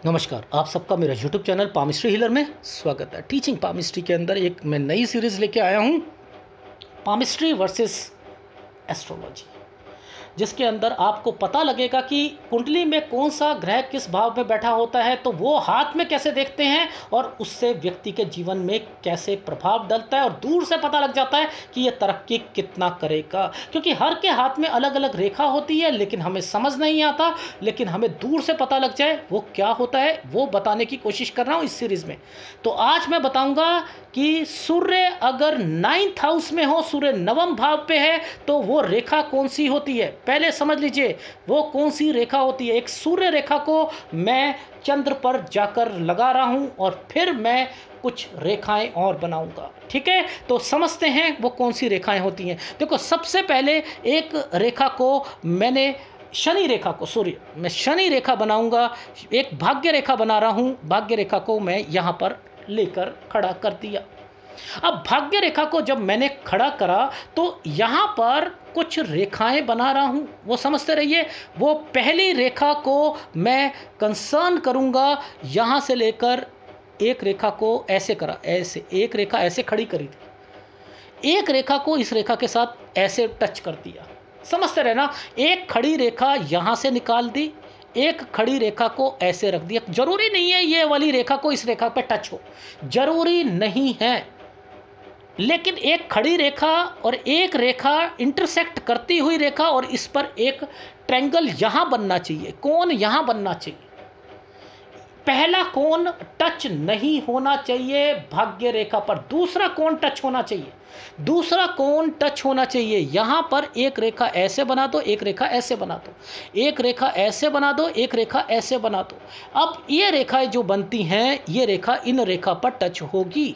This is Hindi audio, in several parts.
नमस्कार, आप सबका मेरा यूट्यूब चैनल पामिस्ट्री हीलर में स्वागत है। टीचिंग पामिस्ट्री के अंदर एक मैं नई सीरीज़ लेके आया हूँ, पामिस्ट्री वर्सेस एस्ट्रोलॉजी, जिसके अंदर आपको पता लगेगा कि कुंडली में कौन सा ग्रह किस भाव में बैठा होता है, तो वो हाथ में कैसे देखते हैं और उससे व्यक्ति के जीवन में कैसे प्रभाव डलता है, और दूर से पता लग जाता है कि ये तरक्की कितना करेगा। क्योंकि हर के हाथ में अलग अलग रेखा होती है, लेकिन हमें समझ नहीं आता, लेकिन हमें दूर से पता लग जाए वो क्या होता है, वो बताने की कोशिश कर रहा हूँ इस सीरीज़ में। तो आज मैं बताऊँगा कि सूर्य अगर 9th हाउस में हो, सूर्य नवम भाव पे है, तो वो रेखा कौन सी होती है। पहले समझ लीजिए वो कौन सी रेखा होती है। एक सूर्य रेखा को मैं चंद्र पर जाकर लगा रहा हूं और फिर मैं कुछ रेखाएं और बनाऊंगा, ठीक है। तो समझते हैं वो कौन सी रेखाएं होती हैं। देखो, सबसे पहले एक रेखा को मैंने शनि रेखा को, मैं शनि रेखा बनाऊंगा। एक भाग्य रेखा बना रहा हूं, भाग्य रेखा को मैं यहां पर लेकर खड़ा कर दिया। अब भाग्य रेखा को जब मैंने खड़ा करा तो यहां पर कुछ रेखाएं बना रहा हूं, वो समझते रहिए। वो पहली रेखा को मैं कंसर्न करूंगा, यहां से लेकर एक रेखा को ऐसे करा, ऐसे एक रेखा ऐसे खड़ी करी थी, एक रेखा को इस रेखा के साथ ऐसे टच कर दिया। समझते रहना, एक खड़ी रेखा यहां से निकाल दी, एक खड़ी रेखा को ऐसे रख दिया। जरूरी नहीं है ये वाली रेखा को इस रेखा पे टच हो, जरूरी नहीं है, लेकिन एक खड़ी रेखा और एक रेखा इंटरसेक्ट करती हुई रेखा, और इस पर एक ट्रायंगल यहां बनना चाहिए, कोण यहां बनना चाहिए। पहला कोण टच नहीं होना चाहिए भाग्य रेखा पर, दूसरा कोण टच होना चाहिए, दूसरा कोण टच होना चाहिए। यहां पर एक रेखा ऐसे बना दो, एक रेखा ऐसे बना दो, एक रेखा ऐसे बना दो, एक रेखा ऐसे बना दो। अब ये रेखाएं जो बनती हैं, ये रेखा इन रेखा पर टच होगी,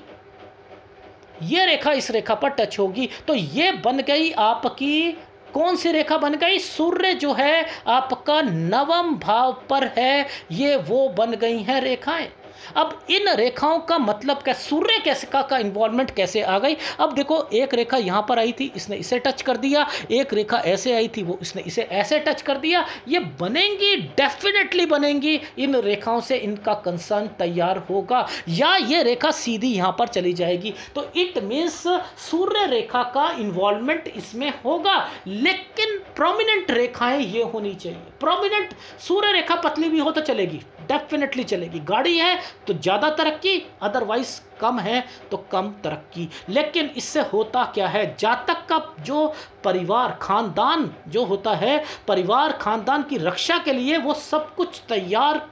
ये रेखा इस रेखा पर टच होगी, तो ये बन गई आपकी कौन सी रेखा बन गई। सूर्य जो है आपका नवम भाव पर है, ये वो बन गई हैं रेखाएं। अब इन रेखाओं का मतलब क्या, सूर्य कैसे का इन्वॉल्वमेंट कैसे आ गई। अब देखो, एक रेखा यहां पर आई थी, इसने इसे टच कर दिया, एक रेखा ऐसे आई थी, वो इसने इसे ऐसे टच कर दिया। ये बनेंगी, डेफिनेटली बनेंगी, इन रेखाओं से इनका कंसर्न तैयार होगा, या ये रेखा सीधी यहां पर चली जाएगी। तो इट मीन्स सूर्य रेखा का इन्वॉल्वमेंट इसमें होगा, लेकिन प्रोमिनेंट रेखाएं ये होनी चाहिए। प्रोमिनेंट, सूर्य रेखा पतली भी हो तो चलेगी, डेफिनेटली चलेगी। गाड़ी है तो ज़्यादा तरक्की, अदरवाइज कम है तो कम तरक्की। लेकिन इससे होता क्या है, जातक का जो परिवार खानदान जो होता है, परिवार खानदान की रक्षा के लिए वो सब कुछ तैयार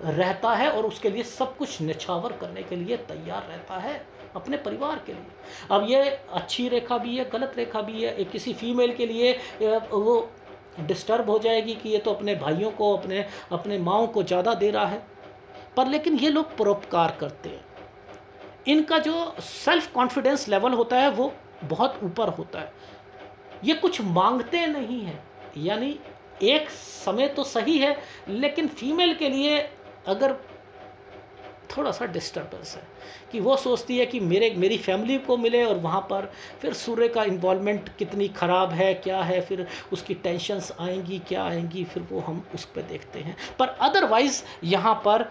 रहता है, और उसके लिए सब कुछ निछावर करने के लिए तैयार रहता है अपने परिवार के लिए। अब ये अच्छी रेखा भी है, गलत रेखा भी है। किसी फीमेल के लिए वो डिस्टर्ब हो जाएगी कि ये तो अपने भाइयों को, अपने माओं को ज़्यादा दे रहा है, पर लेकिन ये लोग परोपकार करते हैं, इनका जो सेल्फ कॉन्फिडेंस लेवल होता है वो बहुत ऊपर होता है, ये कुछ मांगते नहीं हैं। यानी एक समय तो सही है, लेकिन फीमेल के लिए अगर थोड़ा सा डिस्टर्बेंस है कि वो सोचती है कि मेरी फैमिली को मिले, और वहाँ पर फिर सूर्य का इन्वॉल्वमेंट कितनी ख़राब है, क्या है, फिर उसकी टेंशन्स आएंगी, क्या आएंगी, फिर वो हम उस पर देखते हैं। पर अदरवाइज़ यहाँ पर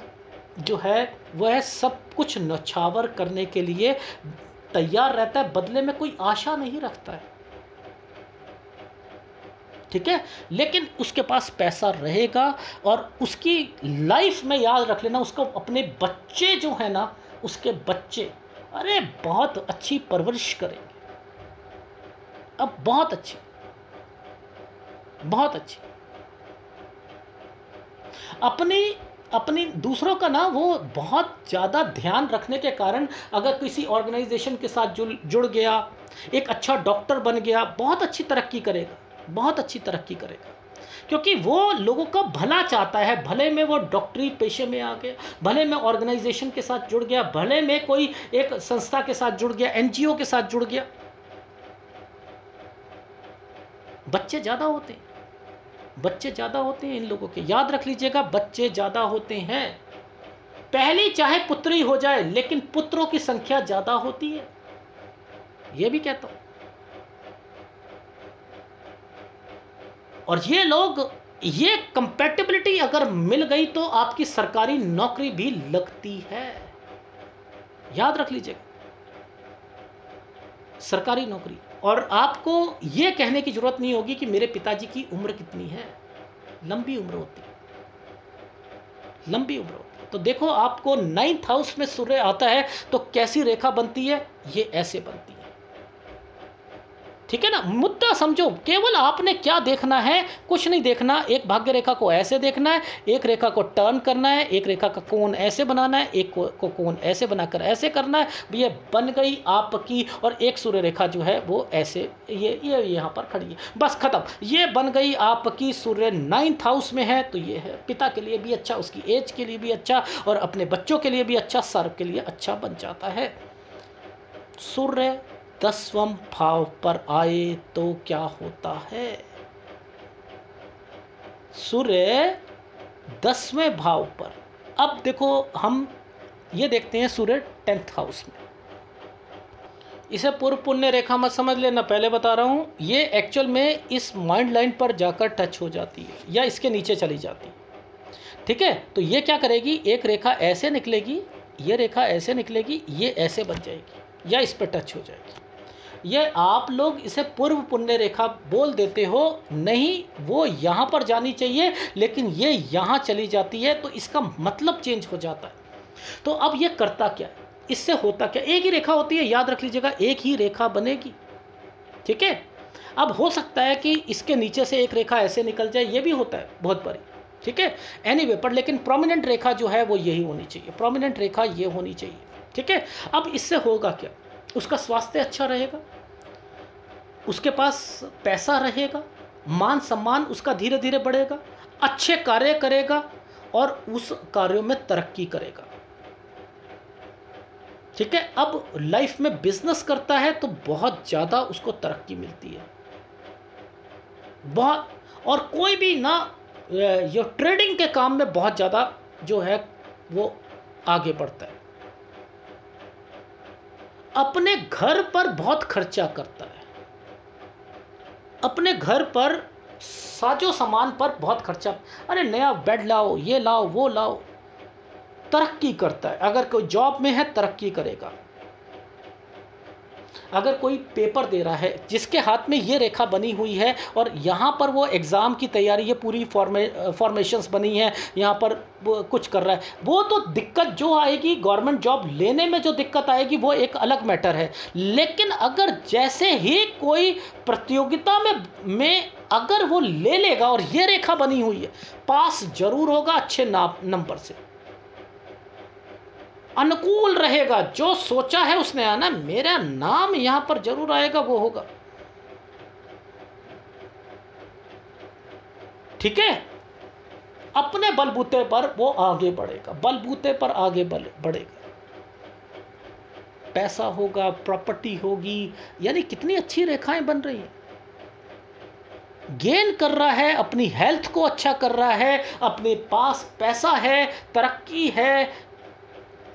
जो है वह सब कुछ नछावर करने के लिए तैयार रहता है, बदले में कोई आशा नहीं रखता है, ठीक है। लेकिन उसके पास पैसा रहेगा, और उसकी लाइफ में याद रख लेना, उसको अपने बच्चे जो है ना, उसके बच्चे अरे बहुत अच्छी परवरिश करेंगे, अब बहुत अच्छी, बहुत अच्छी। अपनी दूसरों का ना वो बहुत ज़्यादा ध्यान रखने के कारण, अगर किसी ऑर्गेनाइजेशन के साथ जुड़ गया, एक अच्छा डॉक्टर बन गया, बहुत अच्छी तरक्की करेगा, बहुत अच्छी तरक्की करेगा, क्योंकि वो लोगों का भला चाहता है। भले में वो डॉक्टरी पेशे में आ गया, भले में ऑर्गेनाइजेशन के साथ जुड़ गया, भले में कोई एक संस्था के साथ जुड़ गया, एनजीओ के साथ जुड़ गया, बच्चे ज़्यादा होते हैं, बच्चे ज़्यादा होते हैं इन लोगों के, याद रख लीजिएगा, बच्चे ज़्यादा होते हैं। पहली चाहे पुत्री हो जाए, लेकिन पुत्रों की संख्या ज़्यादा होती है, ये भी कहता हूं। और ये लोग ये कंपैटिबिलिटी अगर मिल गई तो आपकी सरकारी नौकरी भी लगती है, याद रख लीजिएगा, सरकारी नौकरी। और आपको ये कहने की जरूरत नहीं होगी कि मेरे पिताजी की उम्र कितनी है, लंबी उम्र होती है, लंबी उम्र होती है। तो देखो आपको 9th हाउस में सूर्य आता है तो कैसी रेखा बनती है, ये ऐसे बनती है, ठीक है ना। मुद्दा समझो, केवल आपने क्या देखना है, कुछ नहीं देखना। एक भाग्य रेखा को ऐसे देखना है, एक रेखा को टर्न करना है, एक रेखा का कोण ऐसे बनाना है, एक को कोण ऐसे बनाकर ऐसे करना है, ये बन गई आपकी। और एक सूर्य रेखा जो है वो ऐसे ये यहाँ पर खड़ी है, बस खत्म, ये बन गई आपकी। सूर्य 9th हाउस में है तो ये है पिता के लिए भी अच्छा, उसकी एज के लिए भी अच्छा, और अपने बच्चों के लिए भी अच्छा, सर्व के लिए अच्छा बन जाता है। सूर्य 10वें भाव पर आए तो क्या होता है, सूर्य 10वें भाव पर। अब देखो हम ये देखते हैं सूर्य 10th हाउस में। इसे पूर्व पुण्य रेखा मत समझ लेना, पहले बता रहा हूँ, ये एक्चुअल में इस माइंड लाइन पर जाकर टच हो जाती है या इसके नीचे चली जाती है, ठीक है। तो ये क्या करेगी, एक रेखा ऐसे निकलेगी, ये रेखा ऐसे निकलेगी, ये ऐसे बन जाएगी या इस पर टच हो जाएगी। ये आप लोग इसे पूर्व पुण्य रेखा बोल देते हो, नहीं वो यहाँ पर जानी चाहिए लेकिन ये यहाँ चली जाती है, तो इसका मतलब चेंज हो जाता है। तो अब ये करता क्या है, इससे होता क्या, एक ही रेखा होती है, याद रख लीजिएगा, एक ही रेखा बनेगी, ठीक है। अब हो सकता है कि इसके नीचे से एक रेखा ऐसे निकल जाए, ये भी होता है बहुत बड़ी, ठीक है। एनीवे पर लेकिन प्रोमिनेंट रेखा जो है वो यही होनी चाहिए, प्रोमिनेंट रेखा ये होनी चाहिए, ठीक है। अब इससे होगा क्या, उसका स्वास्थ्य अच्छा रहेगा, उसके पास पैसा रहेगा, मान सम्मान उसका धीरे धीरे बढ़ेगा, अच्छे कार्य करेगा और उस कार्यों में तरक्की करेगा, ठीक है। अब लाइफ में बिजनेस करता है तो बहुत ज़्यादा उसको तरक्की मिलती है, बहुत। और कोई भी ना जो ट्रेडिंग के काम में बहुत ज़्यादा जो है वो आगे बढ़ता है, अपने घर पर बहुत खर्चा करता है, अपने घर पर साजो सामान पर बहुत खर्चा, अरे नया बेड लाओ, ये लाओ, वो लाओ, तरक्की करता है। अगर कोई जॉब में है तरक्की करेगा, अगर कोई पेपर दे रहा है जिसके हाथ में ये रेखा बनी हुई है और यहाँ पर वो एग्ज़ाम की तैयारी, ये पूरी फॉर्मेशंस बनी है, यहाँ पर वो कुछ कर रहा है, वो तो दिक्कत जो आएगी गवर्नमेंट जॉब लेने में, जो दिक्कत आएगी वो एक अलग मैटर है। लेकिन अगर जैसे ही कोई प्रतियोगिता में अगर वो ले लेगा और ये रेखा बनी हुई है, पास जरूर होगा अच्छे नंबर से, अनुकूल रहेगा, जो सोचा है उसने आना, मेरा नाम यहां पर जरूर आएगा, वो होगा, ठीक है। अपने बलबूते पर वो आगे बढ़ेगा, बलबूते पर आगे बढ़ेगा, पैसा होगा, प्रॉपर्टी होगी, यानी कितनी अच्छी रेखाएं बन रही हैं। गेन कर रहा है, अपनी हेल्थ को अच्छा कर रहा है, अपने पास पैसा है, तरक्की है,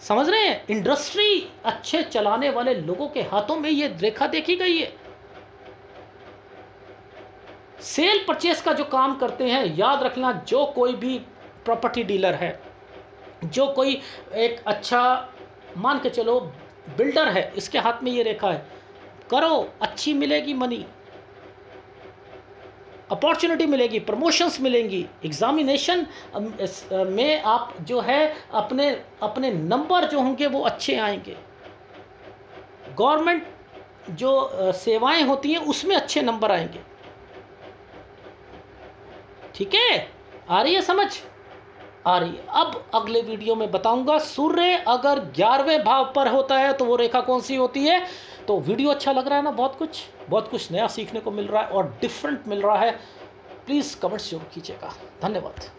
समझ रहे हैं। इंडस्ट्री अच्छे चलाने वाले लोगों के हाथों में ये रेखा देखी गई है। सेल परचेस का जो काम करते हैं, याद रखना, जो कोई भी प्रॉपर्टी डीलर है, जो कोई एक अच्छा मान के चलो बिल्डर है, इसके हाथ में ये रेखा है, करो, अच्छी मिलेगी मनी, अपॉर्चुनिटी मिलेगी, प्रमोशंस मिलेंगी, एग्जामिनेशन में आप जो है अपने नंबर जो होंगे वो अच्छे आएंगे, गवर्नमेंट जो सेवाएं होती हैं उसमें अच्छे नंबर आएंगे, ठीक है। आ रही है समझ, आ रही है। अब अगले वीडियो में बताऊंगा सूर्य अगर 11वें भाव पर होता है तो वो रेखा कौन सी होती है। तो वीडियो अच्छा लग रहा है ना, बहुत कुछ नया सीखने को मिल रहा है और डिफरेंट मिल रहा है। प्लीज़ कमेंट्स जरूर कीजिएगा। धन्यवाद।